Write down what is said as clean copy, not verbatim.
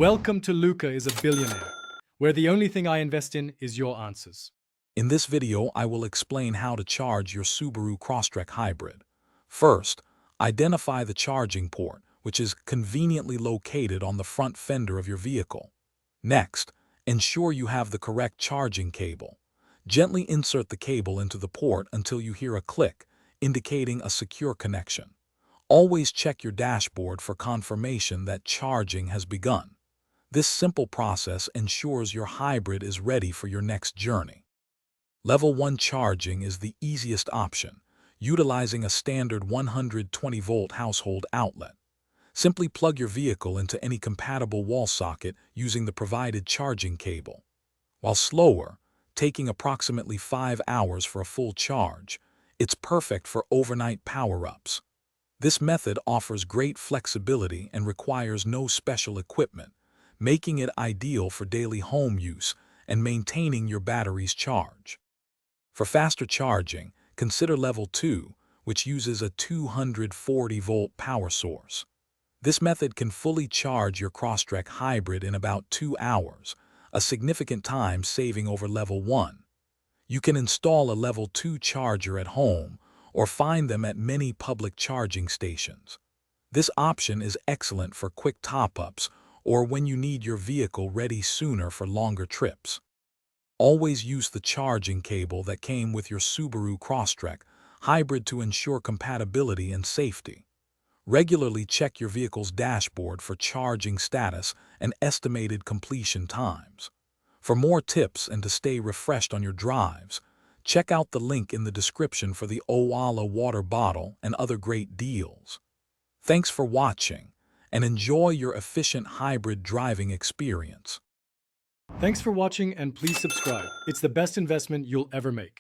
Welcome to Luca is a Billionaire, where the only thing I invest in is your answers. In this video, I will explain how to charge your Subaru Crosstrek Hybrid. First, identify the charging port, which is conveniently located on the front fender of your vehicle. Next, ensure you have the correct charging cable. Gently insert the cable into the port until you hear a click, indicating a secure connection. Always check your dashboard for confirmation that charging has begun. This simple process ensures your hybrid is ready for your next journey. Level 1 charging is the easiest option, utilizing a standard 120-volt household outlet. Simply plug your vehicle into any compatible wall socket using the provided charging cable. While slower, taking approximately 5 hours for a full charge, it's perfect for overnight power-ups. This method offers great flexibility and requires no special equipment, making it ideal for daily home use and maintaining your battery's charge. For faster charging, consider Level 2, which uses a 240-volt power source. This method can fully charge your Crosstrek Hybrid in about 2 hours, a significant time saving over Level 1. You can install a Level 2 charger at home or find them at many public charging stations. This option is excellent for quick top-ups or when you need your vehicle ready sooner for longer trips. Always use the charging cable that came with your Subaru Crosstrek Hybrid to ensure compatibility and safety. Regularly check your vehicle's dashboard for charging status and estimated completion times. For more tips and to stay refreshed on your drives, check out the link in the description for the Owala water bottle and other great deals. Thanks for watching, and enjoy your efficient hybrid driving experience. Thanks for watching and please subscribe. It's the best investment you'll ever make.